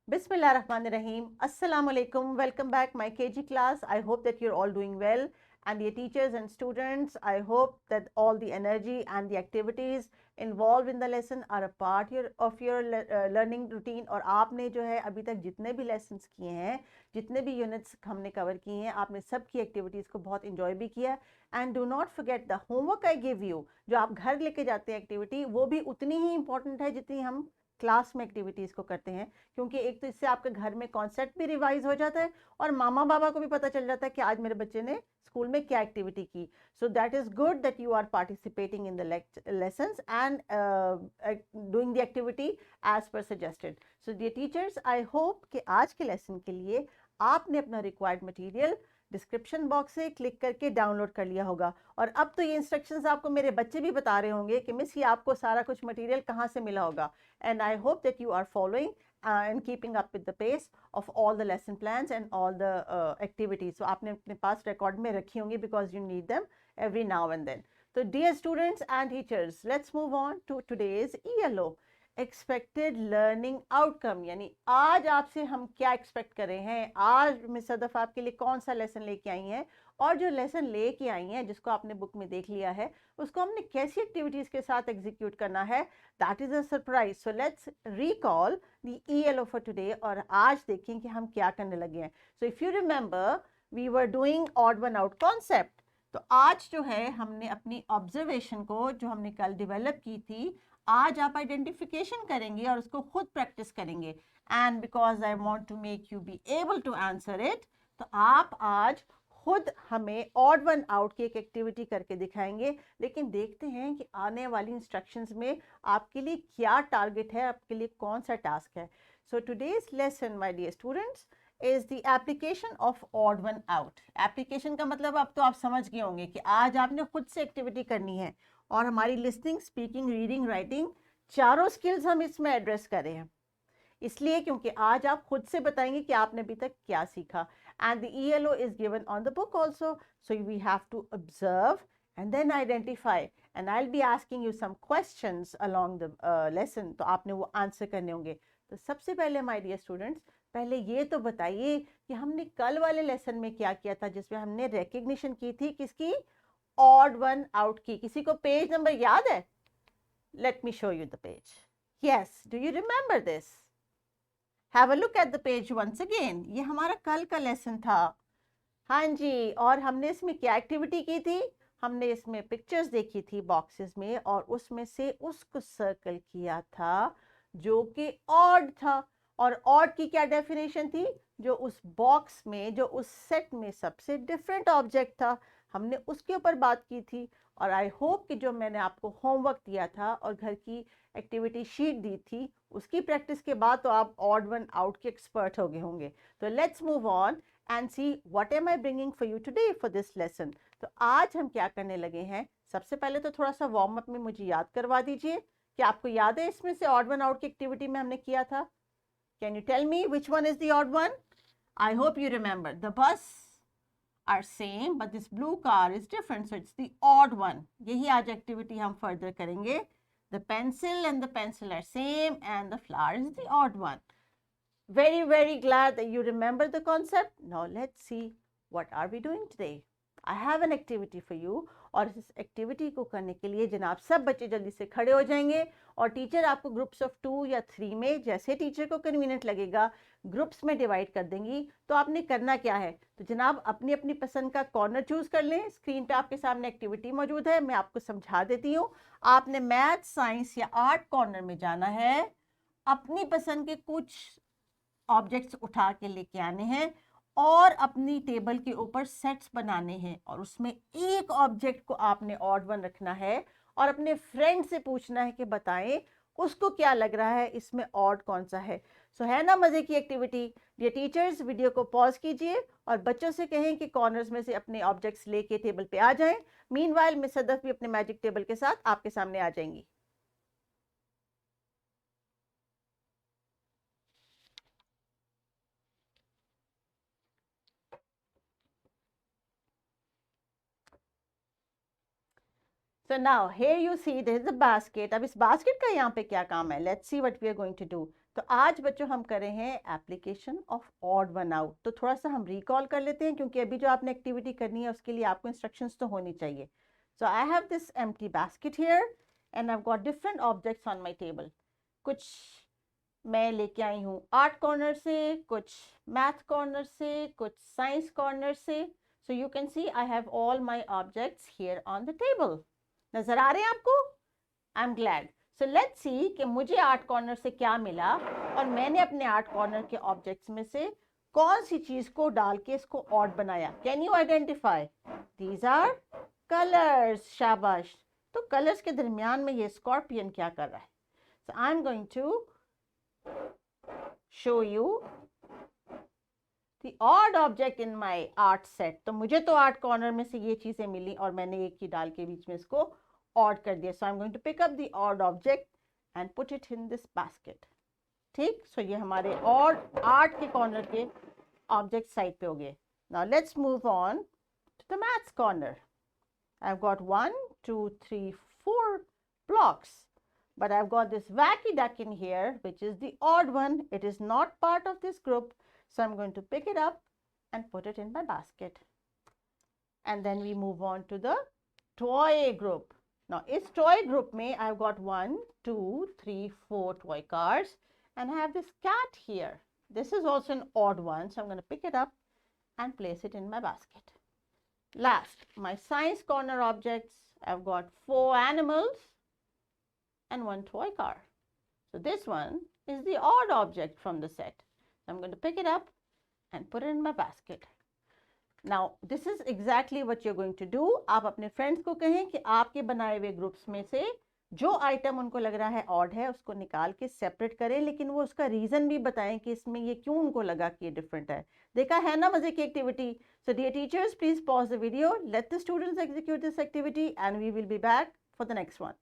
Bismillahirrahmanirrahim. Assalamu alaikum. Welcome back my KG class. I hope that you're all doing well, and your teachers and students, I hope that all the energy and the activities involved in the lesson are a part of your learning routine. और आपने जो है अभी तक जितने भी lessons किए हैं, जितने भी units हमने cover किए हैं, आपने सब की activities को बहुत enjoy भी किया. And do not forget the homework I give you, जो आप घर लेके जाते हैं activity, वो भी उतनी ही important है जितनी हम क्लास में एक्टिविटीज़ को करते हैं, क्योंकि एक तो इससे आपके घर में कॉन्सेप्ट भी रिवाइज हो जाता है और मामा बाबा को भी पता चल जाता है कि आज मेरे बच्चे ने स्कूल में क्या एक्टिविटी की. So that is good that you are participating in the lessons and doing the activity as per suggested. So dear teachers, I hope कि आज के लेसन के लिए आपने अपना रिक्वायर्ड मटीरियल डिस्क्रिप्शन बॉक्स से क्लिक करके डाउनलोड कर लिया होगा. और अब तो ये इंस्ट्रक्शंस आपको मेरे बच्चे भी बता रहे होंगे कि मिस ये आपको सारा कुछ मटेरियल कहाँ से मिला होगा. And I hope that you are following and keeping up with the pace of all the lesson plans and all the activities. So आपने अपने पास record में रखी होंगी because you need them every now and then. So dear students and teachers, let's move on to today's ELO, expected learning outcome. यानी आज आपसे हम क्या एक्सपेक्ट कर रहे हैं. आज मिस सदफ आपके लिए कौन सा लेसन लेके आई हैं, और जो लेसन लेके आई हैं जिसको आपने बुक में देख लिया है उसको हमने कैसी एक्टिविटीज़ के साथ एग्जीक्यूट करना है, that is a surprise. So let's recall the ELO for today और आज देखें कि हम क्या करने लगे हैं. So if you remember we were doing odd one out concept. तो आज जो है हमने अपनी ऑब्जर्वेशन को जो हमने कल डेवलप की थी, आज आप आइडेंटिफिकेशन करेंगे और उसको खुद प्रैक्टिस करेंगे. And because I want to make you be able to answer it, तो आप आज खुद हमें ऑड वन आउट की एक एक्टिविटी करके दिखाएंगे. लेकिन देखते हैं कि आने वाली इंस्ट्रक्शंस में आपके लिए क्या टारगेट है, आपके लिए कौन सा टास्क है. So today's lesson my dear students is the application of odd one out. Application का मतलब अब तो आप समझ गए होंगे कि आज आपने खुद से एक्टिविटी करनी है और हमारी लिसनिंग, स्पीकिंग, रीडिंग, राइटिंग चारों स्किल्स हम इसमें एड्रेस कर रहे हैं. इसलिए क्योंकि आज आप खुद से बताएंगे कि आपने अभी तक क्या सीखा. And the ELO is given on the book also, so we have to observe and then identify, and I will be asking you some questions along the lesson. तो आपने वो आंसर करने होंगे. तो सबसे पहले माय डियर स्टूडेंट्स, पहले ये तो बताइए कि हमने कल वाले लेसन में क्या किया था, जिसमें हमने रिकग्निशन की थी किसकी, ऑड वन आउट की. किसी को पेज नंबर याद है? Let me show you the page. Yes, do you remember this? Have a look at the page once again. ये हमारा कल का लेसन था. हाँ जी, और हमने इसमें क्या एक्टिविटी की थी? हमने इसमें पिक्चर्स देखी थी बॉक्सेस में और उसमें से उसको सर्कल किया था जो कि ऑड था. और ऑड की क्या डेफिनेशन थी? जो उस बॉक्स में, जो उस सेट में सबसे डिफरेंट ऑब्जेक्ट था, हमने उसके ऊपर बात की थी. और आई होप कि जो मैंने आपको होमवर्क दिया था और घर की एक्टिविटी शीट दी थी उसकी प्रैक्टिस के बाद तो आप ऑड वन आउट के एक्सपर्ट हो गए होंगे. तो let's move on and see what am I bringing for you today for this lesson. तो आज हम क्या करने लगे हैं. सबसे पहले तो थोड़ा सा वार्म अप में मुझे याद करवा दीजिए कि आपको याद है इसमें से ऑड वन आउट की एक्टिविटी में हमने किया था. Can you tell me which one is the odd one? I hope you remember. The bus are same but this blue car is different, so it's the odd one. यही आज activity हम further करेंगे. The pencil and the pencil are same and the flower is the odd one. Very glad that you remember the concept. Now let's see what are we doing today. I have an activity for you. और इस activity को करने के लिए जनाब सब बच्चे जल्दी से खड़े हो जाएंगे और टीचर आपको ग्रुप्स ऑफ 2 या 3 में, जैसे टीचर को कन्वीनियंट लगेगा, ग्रुप्स में डिवाइड कर देंगी. तो आपने करना क्या है, तो जनाब अपनी अपनी पसंद का कॉर्नर चूज कर लें. स्क्रीन पे आपके सामने एक्टिविटी मौजूद है, मैं आपको समझा देती हूँ. आपने मैथ, साइंस या आर्ट कॉर्नर में जाना है. अपनी पसंद के कुछ ऑब्जेक्ट्स उठा के लेके आने हैं और अपनी टेबल के ऊपर सेट्स बनाने हैं और उसमें एक ऑब्जेक्ट को आपने ऑड वन रखना है और अपने फ्रेंड से पूछना है कि बताएं उसको क्या लग रहा है इसमें ऑड कौन सा है. सो है ना मजे की एक्टिविटी. डियर टीचर्स, वीडियो को पॉज कीजिए और बच्चों से कहें कि कॉर्नर्स में से अपने ऑब्जेक्ट्स लेके टेबल पे आ जाएं. मीनवाइल मिस सदफ भी अपने मैजिक टेबल के साथ आपके सामने आ जाएंगी. So now here you see there is a basket. अब इस basket का यहाँ पे क्या काम है? Let's see what we are going to do. तो आज बच्चों हम कर रहे हैं application of odd one out. तो थोड़ा सा हम रिकॉल कर लेते हैं, क्योंकि अभी जो आपने एक्टिविटी करनी है उसके लिए आपको इंस्ट्रक्शंस तो होनी चाहिए। So I have this empty basket here and I have got different objects on my table. कुछ मैं लेके आई हूँ आर्ट कॉर्नर से, कुछ मैथ कॉर्नर से, कुछ साइंस कॉर्नर से। So you can C I have all my objects here on the table. नजर आ रहे हैं आपको? I am glad. So let's सी कि मुझे आर्ट कॉर्नर से क्या मिला और मैंने अपने आर्ट कॉर्नर के ऑब्जेक्ट्स में से कौन सी चीज को डाल के इसको ऑड बनाया। Can you identify? These are colours. शाबाश। तो कलर्स के दरमियान में ये स्कॉर्पियन क्या कर रहा है? So I am going to show you the odd object in my art set। तो मुझे तो आर्ट कॉर्नर में से ये चीजें मिली और मैंने एक ही डाल के बीच में इसको ऑड कर दिया। So I am going to pick up the odd object and put it in this basket. ठीक, सो ये हमारे ऑड आर्ट के कॉर्नर के ऑब्जेक्ट साइड पे हो गए। Now let's move on to the maths corner. I have got 1 2 3 4 blocks. But I've got this wacky duck in here, which is the odd one. It is not part of this group. So I'm going to pick it up and put it in my basket. And then we move on to the toy group. Now, it's toy group mein I've got 1, 2, 3, 4 toy cars. And I have this cat here. This is also an odd one. So I'm going to pick it up and place it in my basket. Last, my science corner objects. I've got 4 animals and 1 toy car. So this one is the odd object from the set. So I'm going to pick it up and put it in my basket. Now this is exactly what you're going to do. आप अपने friends को कहें कि आपके बनाए हुए groups में से जो आइटम उनको लग रहा है ऑड है उसको निकाल के सेपरेट करें, लेकिन वो उसका रीजन भी बताएं कि इसमें ये क्यों उनको लगा कि ये डिफरेंट है। देखा है ना मजे की activity? So dear teachers, please pause the video, let the students execute this activity and we will be back for the next one.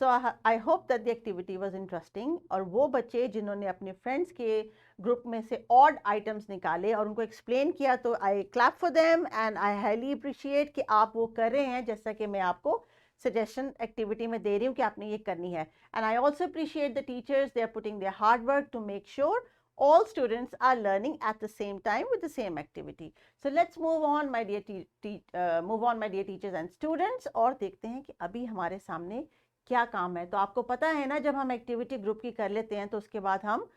So I hope that the activity was interesting. और वो बच्चे जिन्होंने अपने friends के group में से odd items निकाले और उनको एक्सप्लेन किया, तो I clap for them and I highly appreciate कि आप वो कर रहे हैं जैसा कि मैं आपको सजेशन एक्टिविटी में दे रही हूँ कि आपने ये करनी है। And I also appreciate the teachers, they are putting their hard work to make sure all students are learning at the same time with the same activity. So let's move on my dear teachers and students, और देखते हैं कि अभी हमारे सामने क्या काम है। तो आपको पता है ना, जब हम एक्टिविटी ग्रुप की कर लेते हैं तो उसके बाद हम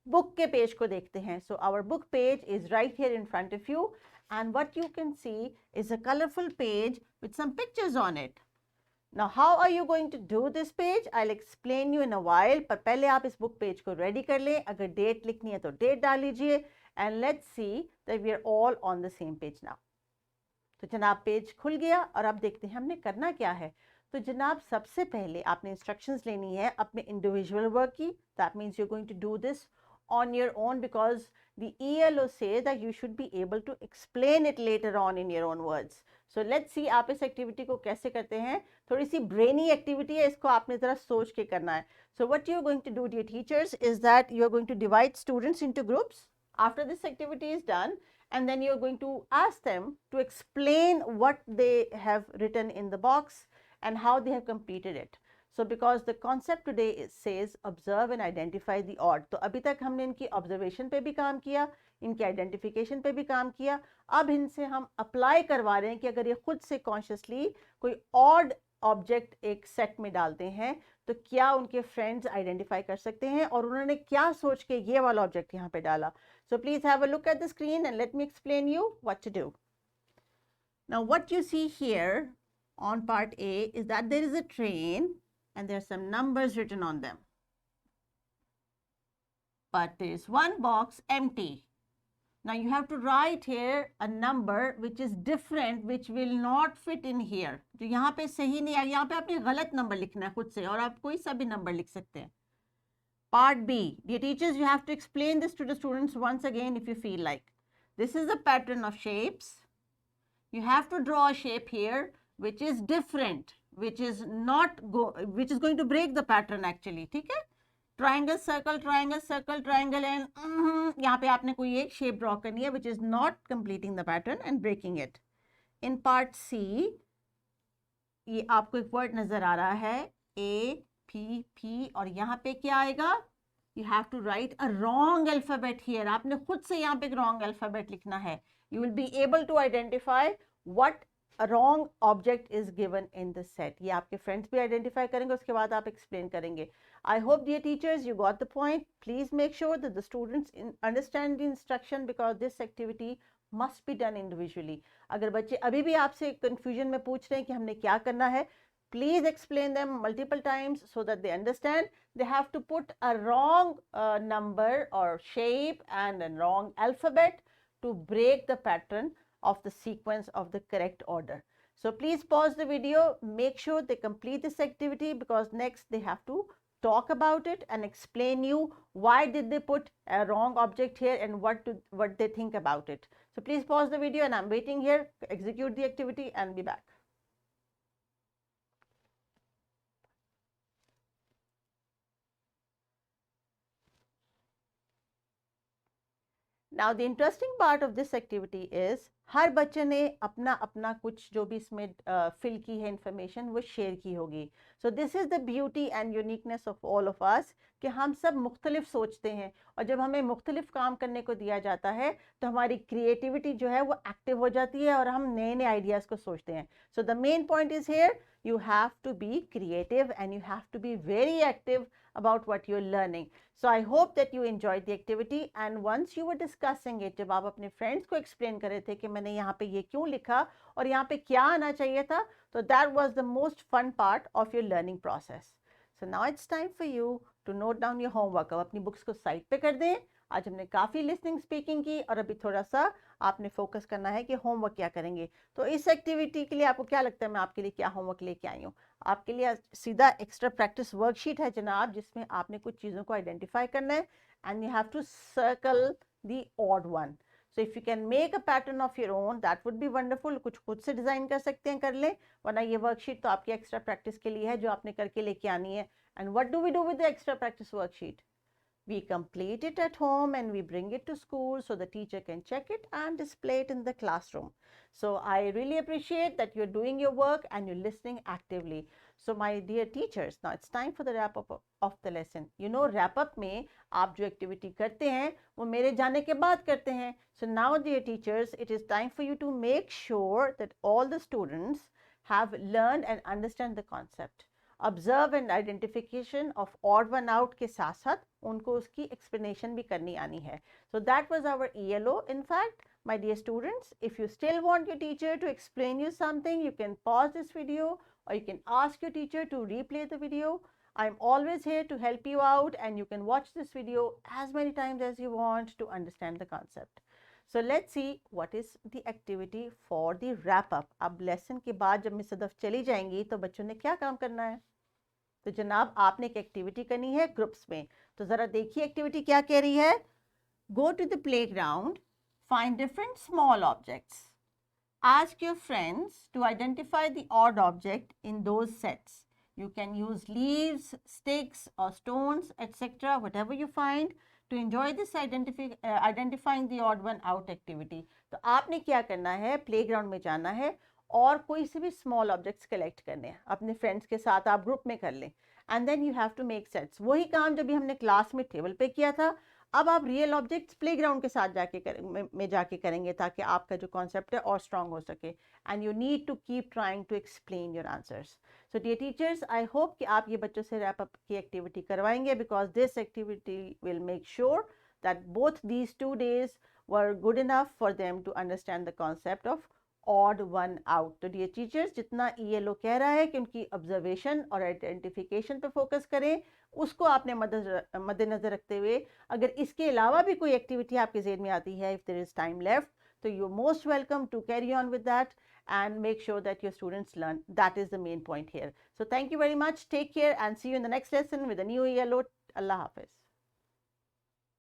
बुक के पेज को देखते हैं। So our book page is right here in front of you and what you can see is a colourful page with some pictures on it. Now how are you going to do this page? I will explain you in a while, पर पहले आप इस book page को ready कर लें। अगर date लिखनी है तो डेट डाल लीजिए and let's see that we are all on the same page now. तो जनाब पेज खुल गया और अब देखते हैं हमने करना क्या है। तो जनाब सबसे पहले आपने इंस्ट्रक्शंस लेनी है अपने इंडिविजुअल वर्क की। That means you are going to do this on your own because the ELO से that you should be able to explain it later on in your own words. So let's see आप इस activity को कैसे करते हैं। थोड़ी सी brainy activity है, इसको आपने ज़रा सोच के करना है। So what you are going to do dear teachers is that you are going to divide students into groups after this activity is done, and then you're going to ask them to explain what they have written in the box and how they have completed it. So because the concept today says observe and identify the odd, तो अभी तक हमने इनकी observation पे भी काम किया, इनकी identification पे भी काम किया। अब इनसे हम apply करवा रहे हैं कि अगर ये खुद से consciously कोई odd ऑब्जेक्ट एक सेट में डालते हैं तो क्या उनके फ्रेंड्स आइडेंटिफाई कर सकते हैं और उन्होंने क्या सोच के ये वाला ऑब्जेक्ट यहाँ पे डाला। So please have a look at the screen and let me explain you what to do. Now what you see here on part A is that there is a train and there are some numbers written on them. But there is one box empty. Now you have to write here a number which is different, which will not fit in here. जो यहाँ पे सही नहीं है, यहाँ पे आपने गलत नंबर लिखना है खुद से और आप कोई सा भी नंबर लिख सकते हैं। Part B, dear teachers, you have to explain this to the students once again if you feel like. This is a pattern of shapes. You have to draw a shape here which is different, which is going to break the pattern actually. ठीक है? Triangle circle triangle and यहाँ पे आपने कोई एक shape draw करनी है which is not completing the pattern and breaking it. In part c ये आपको एक वर्ड नजर आ रहा है APP और यहाँ पे क्या आएगा? You have to write a wrong alphabet here. आपने खुद से यहाँ पे एक wrong alphabet लिखना है. You will be able to identify what a wrong object is given in the set. ये आपके friends भी identify करेंगे, उसके बाद आप explain करेंगे. I hope dear teachers you got the point. Please make sure that the students understand the instruction because this activity must be done individually. अगर बच्चे अभी भी आपसे confusion में पूछ रहे हैं कि हमने क्या करना है, please explain them multiple times so that they understand. They have to put a wrong number or shape and a wrong alphabet to break the pattern of the sequence of the correct order. So please pause the video, make sure they complete this activity because next they have to talk about it and explain you why did they put a wrong object here and what they think about it. So please pause the video and I'm waiting here, execute the activity and be back. Now the interesting part of this activity is हर बच्चे ने अपना अपना कुछ जो भी इसमें fill की है इंफॉर्मेशन वो शेयर की होगी. So this is the beauty and uniqueness of all of us कि हम सब मुख्तलिफ सोचते हैं और जब हमें मुख्तलिफ काम करने को दिया जाता है तो हमारी क्रिएटिविटी जो है वो एक्टिव हो जाती है और हम नए नए आइडियाज़ को सोचते हैं. So the main point is here you have to be creative and you have to be very active about what you're learning. So I hope that you enjoyed the activity and once you were discussing it, जब आप अपने friends को explain कर रहे थे कि मैंने यहाँ पे ये क्यों लिखा और यहाँ पे क्या आना चाहिए था, तो that was the most fun part of your learning process. So now it's time for you to note down your homework. अब अपनी बुक्स को साइड पे कर दें. आज हमने काफ़ी लिसनिंग स्पीकिंग की और अभी थोड़ा सा आपने फोकस करना है कि होमवर्क क्या करेंगे. तो इस एक्टिविटी के लिए आपको क्या लगता है मैं आपके लिए क्या होमवर्क लेके आई हूँ? आपके लिए सीधा एक्स्ट्रा प्रैक्टिस वर्कशीट है जनाब, जिसमें आपने कुछ चीज़ों को आइडेंटिफाई करना है and you have to circle the odd one. So if you can make a pattern of your own that would be wonderful. कुछ खुद से डिज़ाइन कर सकते हैं, कर लें, वरना ये वर्कशीट तो आपकी एक्स्ट्रा प्रैक्टिस के लिए है जो आपने करके लेके आनी है. And what do we do with the extra practice worksheet? We complete it at home and we bring it to school so the teacher can check it and display it in the classroom. So I really appreciate that you're doing your work and you're listening actively. So my dear teachers, now it's time for the wrap up of the lesson. You know, wrap up में आप जो activity करते हैं वो मेरे जाने के बाद करते हैं. So now dear teachers, it is time for you to make sure that all the students have learned and understand the concept. Observe and identification of odd one out के साथ साथ उनको उसकी एक्सप्लेनेशन भी करनी आनी है. So that was our ELO. In fact my dear students, if you still want your teacher to explain you something, you can pause this video or you can ask your teacher to replay the video. I'm always here to help you out and you can watch this video as many times as you want to understand the concept. So let's see what is the activity for the wrap up. अब lesson के बाद जब miss Sadaf चली जाएंगी तो बच्चों ने क्या काम करना है? तो जनाब आपने एक एक्टिविटी करनी है ग्रुप्स में. तो ज़रा देखिए एक्टिविटी क्या कह रही है. Go to the playground, find different small objects, ask your friends to identify the odd object in those sets. You can use leaves, sticks or stones, etc., whatever you find to enjoy this identifying the odd one out activity. तो आपने क्या करना है, playground में जाना है और कोई से भी स्मॉल ऑब्जेक्ट्स कलेक्ट करने हैं. अपने फ्रेंड्स के साथ आप ग्रुप में कर लें and then you have to make sets. वही काम जब भी हमने क्लास में टेबल पे किया था, अब आप रियल ऑब्जेक्ट्स प्लेग्राउंड के साथ में जाके करेंगे ताकि आपका जो कॉन्सेप्ट है और स्ट्रांग हो सके. And you need to keep trying to explain your answers. So dear teachers, I hope कि आप ये बच्चों से रैप अप की एक्टिविटी करवाएंगे because this activity will make sure that both these 2 days were good enough for them to understand the concept of odd one out. तो dear teachers, जितना ELO कह रहा है कि उनकी ऑब्जर्वेशन और आइडेंटिफिकेशन पे फोकस करें, उसको आपने मद्देनजर रखते हुए अगर इसके अलावा भी कोई एक्टिविटी आपके ज़हन में आती है, if there is time left, तो you most welcome to carry on with that and make sure that your students learn. That is the main point here. So thank you very much. Take care and see you in the next lesson with a new ELO. Allah Hafiz.